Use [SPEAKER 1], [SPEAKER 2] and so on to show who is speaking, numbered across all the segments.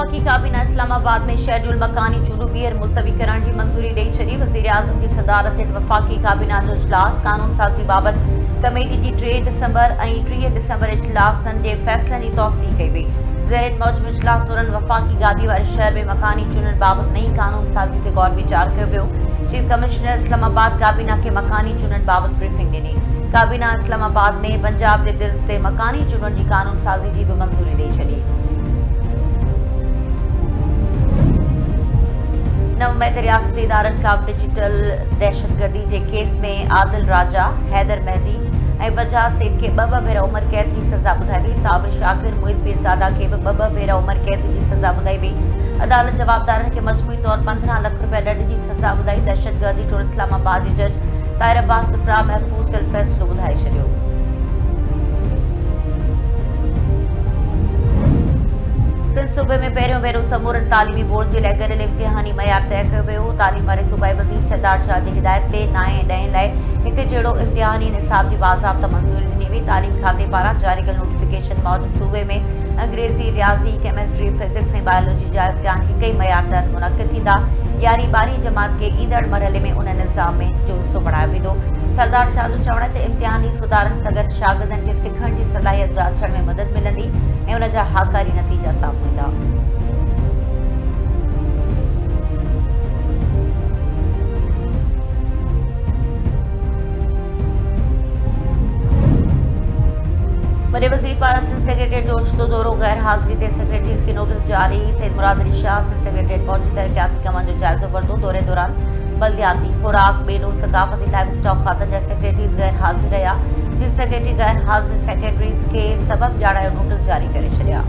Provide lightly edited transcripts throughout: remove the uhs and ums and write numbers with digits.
[SPEAKER 1] वफाकी काबीना इस्लामाबाद में शेड्यूल मकानी चूंडू ॿीहर मुलतवी करण की मंजूरी ॾेई छॾी। वज़ीर आज़म की सदारत हेठि वफाकी काबीना जो इजलास कानून साज़ी बाबत कमेटी की 3 डिसंबर और 30 डिसंबर इजलासन के फैसलन की तौसीक़ कई वई। ज़ेर मौजूद इजलास दौरान वफाकी गादी वाले शहर में मकानी चूंडण बाबत नई कानून साज़ी से गौर विचार किया वियो। चीफ कमिश्नर इस्लामाबाद काबीना के मकानी चूंडण बाबत ब्रीफिंग ॾिनी। काबीना इस्लामाबाद में पंजाब के दिर्स से मकानी चूंडण की कानून साज़ी की भी मंजूरी ॾेई छॾी। 9 मई ते रियासती इदारनि खां डिजिटल दहशतगर्दी के केस में आदिल राजा, हैदर मेहदी और बजाज सेठ के 2 भेरा उम्र कैद की सज़ा ॿुधाई वई। साबिर शाकिर मुहित पीरज़ादा के भी 2 भेरा उम्र कैद की सज़ा ॿुधाई वई। अदालत जवाबदारनि के मजमूई तौर 15 लाख रुपया ॾंड की सज़ा ॿुधाई। दहशतगर्दी टोड़ इस्लामाबाद के जज ताहिर अब्बास सुप्रा महफूज़ थियल फ़ैसिलो ॿुधाए छॾियो। सिंध सूबे में पहिरियों भेरो समूरनि तालीमी बोर्ड जे लाइ गॾियल इम्तिहानी मयार तय कयो वियो। तालीम वारे सूबाई वज़ीर सरदार शाह जी हिदायत ते 9 ऐं 10 लाइ हिकु जहिड़ो इम्तिहानी निसाब जी बाज़ाब्ता मंज़ूरी ॾिनी वई। तालीम खाते पारां जारी कयल नोटिफिकेशन मौजूद सूबे में अंग्रेज़ी, रियाज़ी, केमिस्ट्री, फिजिक्स ऐं बायोलॉजी जा इम्तिहान हिक ई मयार तहत मुनक़िद थींदा। 11वीं 12वीं जमात के ईंदड़ मरहले में उन निज़ाम में जो हिस्सो बणायो वेंदो। सरदार शाह जो चवण ते इम्तिहानी सुधारनि सां गॾु शागिर्दनि खे सिखण जी सलाहियत जांचण में मदद मिलंदी ऐं उन जा हाकारी नतीजा साम्हूं ईंदा। वॾे वज़ीर पारां सिंध सेक्रेटरीट जो ओचितो दौरो गैर हाज़िरी ते सेक्रेटरीज़ खे नोटिस जारी। सैयद मुराद अली शाह सिंध सेक्रेटरीट पहुंची तरक़ियाती कमनि जो जाइज़ो वरितो। दौरे दौरान बल्दियाती, खुराक, बेलो, सकाफ़ती लाइव स्टॉक खातनि जा सेक्रेटरीज़ गैर हाज़िर रहिया। चीफ सेक्रेटरी गैर हाज़िर सेक्रेटरीज़ के सबब ॼाणायो नोटिस जारी करे छॾिया।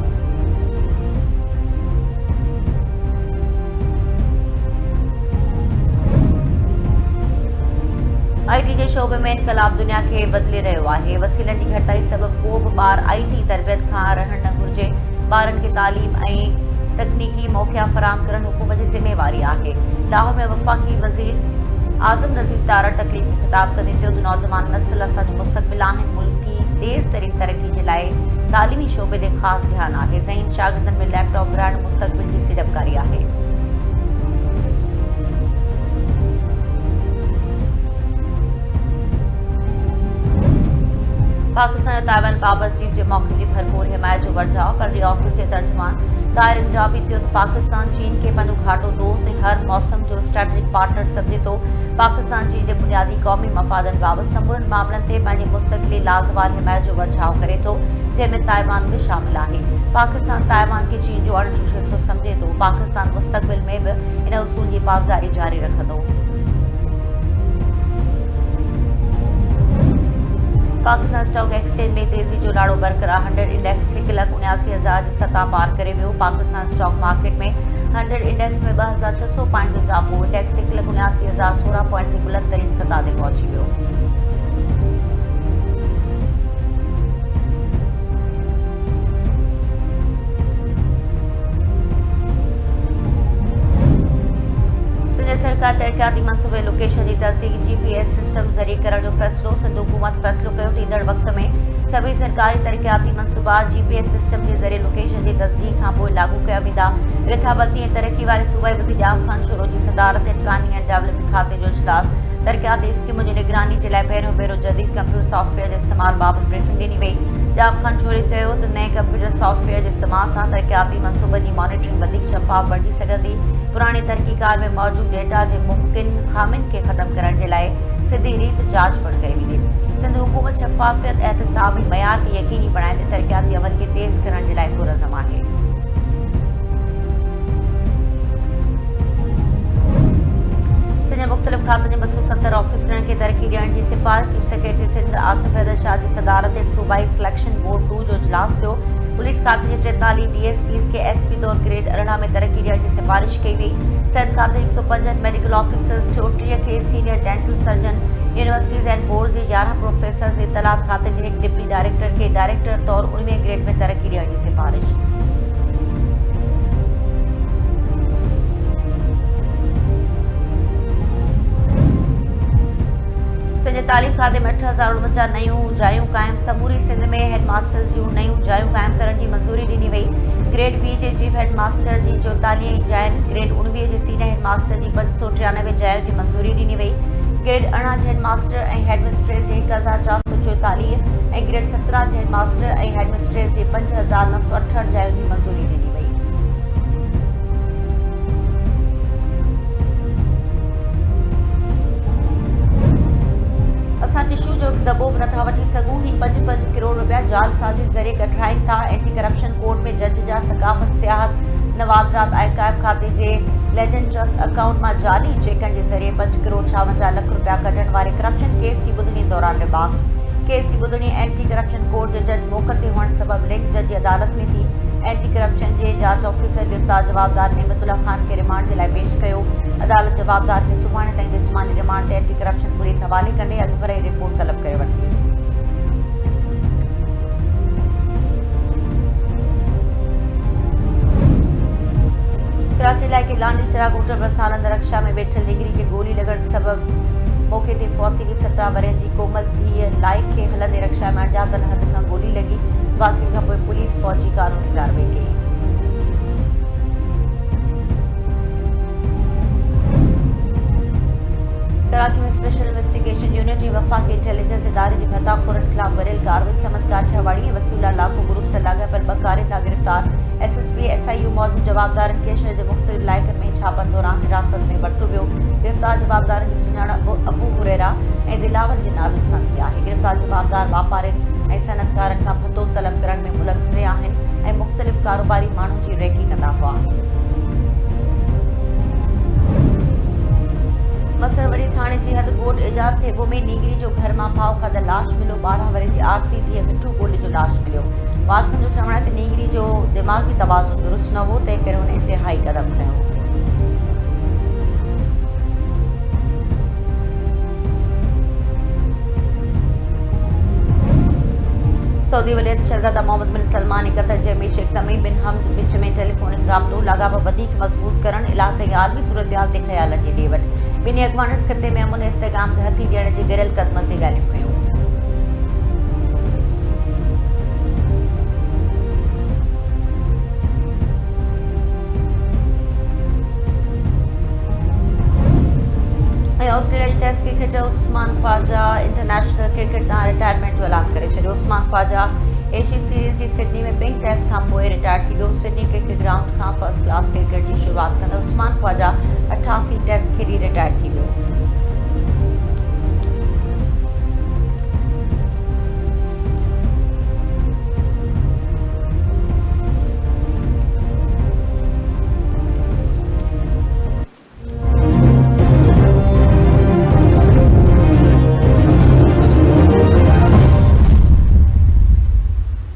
[SPEAKER 1] IT के शोबे में इनकलाब दुनिया के बदले रहियो आहे। वसीलनि की घटाई सबब को भी ॿार IT तरबियत खां रहण न घुरिजे। ॿारनि खे तालीम ऐं तकनीकी मौक़िया फराहम करण हुकूमत जी ज़िम्मेवारी आहे। लाहौर में वफ़ाकी वज़ीर आज़म नज़ीर तारा तकलीफ़ में ख़िताब कंदे चयो त नौजवान नस्ल असांजो मुस्तक़बिल आहिनि। मुल्क की तेज़ तरीन तरक्की के लाइ तालीमी शोबे ते ख़ासि ध्यानु आहे। ज़हीन शागिर्दनि में लैपटॉप विराइण मुस्तक़बिल जी सीड़पकारी आहे। पाकिस्तान और ताइवान बाबत चीफ जे मौक़िफ़ की भरपूर हिमायत जो वर्जाउ। कलरी ऑफिस के तर्जुमान ताहिर इंद्राबी थियो त पाकिस्तान चीन के पंहिंजो घाटो दोस्त ऐं हर मौसम जो स्ट्रेटेजिक पार्टनर समुझे थो। पाकिस्तान चीन के बुनियादी क़ौमी मफ़ादनि बाबति समूरनि मामलनि ते पंहिंजी मुस्तक़िली लाज़वाल हिमायत जो वर्जाउ करे थो, जंहिंमें ताइवान भी शामिल आहे। पाकिस्तान ताइवान के चीन जो अणछूट हिस्सो समुझे थो। पाकिस्तान मुस्तक़बिल में भी इन उसूल की पासदारी जारी रखंदो। पाकिस्तान स्टॉक एक्सचेंज में तेज़ी जो लाड़ो बरक़रार। 100 इंडेक्स 1,79,000 की सतह पार करे वियो। पाकिस्तान स्टॉक मार्केट में 100 इंडेक्स में 2,600 पॉइंट जो इज़ाफ़ो। इंडेक्स 1,79,016 पॉइंट की बुलंद तरीन सतह ते पहुची वियो। सरकार तरक्याती मनसूबे लोकेशन की तस्दीक GPS सिस्टम ज़रिए करण जो फैसलो। सिंध हुकूमत फैसलो कयो त ईंदड़ वक्त में सभी सरकारी तरक्याती मनसूबा GPS सिस्टम के ज़रिए लोकेशन की तस्दीक खां पोइ लागू कया वेंदा। रिथाबती ऐं तरक्की वारे सूबाई वज़ीर आज़म ख़ान शुरो जी सदारत हेठि प्लानिंग एंड डेवलपमेंट खाते जो इजलास। तरक्याती स्कीमों की निगरानी के लिए पहिरियों भेरो जदीद कंप्यूटर सॉफ्टवेयर के इस्तेमाल बाबत ब्रीफिंग ॾिनी वई। जाब ख़ान शोरे चयो त नए कंप्यूटर सॉफ्टवेयर के इस्तेमाल सां तरक्याती मनसूबनि की मॉनिटरिंग वधीक शफ़ाफ़ बणिजी सघंदी। पुराने तरक़ीकार में मौजूद डेटा के मुमकिन खामिन के ख़त्म करण के लिए सिधी रीत जांच पिणु कई वेंदी। सिंध हुकूमत शफ़ाफ़ियत, एहतिसाब ऐं मयार के यकीनी बणाइंदे तरक्याती अमल के तेज़ करण के लिए पुरज़म आहे। सिंध मुख़्तलिफ़ खातनि जे 270 ऑफिसरनि खे तरक्की ॾियण जी सिफ़ारिश। चीफ सेक्रेटरी सिंध आसिफ हैदर शाह की सदारत हेठि सूबाई सिलेक्शन बोर्ड 2 जो इजलास थियो। पुलिस खाते के 43 DSPs के SP तौर ग्रेड 18 में तरक्की ॾियण जी सिफ़ारिश कई वई। सिंध खाते 165 मेडिकल ऑफिसर्स, 34 के senior dental surgeon, universities and board के 11 प्रोफेसर्स, इतलात खाते के एक डिप्टी डायरेक्टर के डायरेक्टर तौर 19वें ग्रेड में तरक्की ॾियण जी सिफ़ारिश। सिंध तालीम खाते में 8,049 नयूं जायूं क़ाइम। समूरी सिंध में हेड मास्टर्स जूं नयूं जायूं क़ाइम करण की मंजूरी ॾिनी वई। ग्रेड 20 जे चीफ हेडमास्टर जी 44 जाइल, ग्रेड 19 जे सीनियर हेडमास्टर जी 593 जाइल जी मंजूरी ॾिनी वई। ग्रेड 18 जे हेडमास्टर ऐं हेडमिस्ट्रेस जी 1444 ऐं ग्रेड 17 जे हेडमास्टर ऐं हेडमिस्ट्रेस जी 5968 जाइल जी मंजूरी ॾिनी वई। असां टिश्यू जो दॿो बि नथा वठी सघूं। ही 5 करोड़ रुपया जाल साज़ी ज़रिए कढाइनि था। एंटी करप्शन कोर्ट में जज जा सकाफ़त सियाहत नवादरात आर्काइव खाते जे लेजेंड ट्रस्ट अकाउंट मां जाली चेकनि जे ज़रिए 5 करोड़ 56 लख रुपया कढण वारे करप्शन केस की ॿुधणी दौरान रिमार्क्स। केस की ॿुधणी एंटी करप्शन कोर्ट जे जज मौक़े ते हुअण सबबि लिंक जज जी अदालत में थी। एंटी करप्शन जे जांच ऑफिसर गिरफ़्तार जवाबदार नेमतुल्ला ख़ान खे रिमांड जे लाइ पेश कयो। अदालत जवाबदार खे सुभाणे ताईं जिस्मानी रिमांड ते एंटी करप्शन पुलिस हवाले कंदे अॻुभर जी रिपोर्ट तलब करे वरिती। कराची इलाइक़े लांडी चराग होटल पर सालंद रक्षा में वेठल निगरी खे गोली लॻण सबबि मौक़े ते फौत थी। 17 वरनि जी कोमल धीअ लाइक़ खे हलंदे रक्षा में अणॼातल हथ खां गोली लॻी। वाक़िए खां पोइ पुलिस पहुची कानूनी कार्रवाई कई। कराची में स्पेशल इन्वेस्टिगेशन यूनिट वफ़ाक़ी इंटेलिजेंस इदारे जी भताखोरनि ख़िलाफ़ वरियल कार्रवाई समत काठियावाड़ी ऐं वसूला लाखो ग्रुप सां लाॻापियल 2 कारेता गिरफ़्तार। SSP SIU मौजूदु जवाबदारनि खे शहर जे मुख़्तलिफ़ इलाइक़नि में छापनि दौरान हिरासत में वरितो वियो। गिरफ़्तार जवाबदारनि जी सुञाणप अबू हुरैरा ऐं दिलावर जे नालनि सां थी आहे। गिरफ़्तार जवाबदार वापारियुनि ऐं सनअतकारनि खां भतो तलब करण में मुलविस रहिया आहिनि ऐं मुख़्तलिफ़ कारोबारी माण्हुनि जी रेकी कंदा हुआ। मसरवड़ी थाणे जी हद कोट एजाज थेबो में नीगरी जो घर मां भाउ खाधल लाश मिलियो। 12 वरे जी आरती धीअ मिठू कोली जो लाश मिलियो। वारसनि जो चवणु आहे त नीगरी जो दिमाग़ी तवाज़ुन दुरुस्त न हो, तंहिं करे हुन इंतिहाई क़दम खयो। सऊदी वलीअत शहज़ादा मोहम्मद बिन सलमान ऐं कतर जे अमीर शेख तमीम बिन हमद विच में टेलीफोनिक राब्तो लाॻापो वधीक मज़बूत करणु, इलाइक़े जी आलमी सूरतहाल ते ख़यालनि जी ॾे वठि। ॿिन्ही अॻवाननि ख़िते में अमुन इस्तेहकाम ते हथी ॾियण जे गिरियल क़दमनि ते ॻाल्हियूं कयूं। ऑस्ट्रेलिया जी test cricketer Usman Khawaja international cricket तां रिटायरमेंट जो ऐलान करे छॾियो। उस्मान ख्वाजा एशिया सीरीज़ जी सिडनी में पिंक टेस्ट खां पोइ रिटायर थी वियो। सिडनी क्रिकेट ग्राउंड खां फर्स्ट क्लास क्रिकेट जी शुरूआत कंदड़ उस्मान ख्वाजा 88 टेस्ट खेॾी रिटायर थी वियो।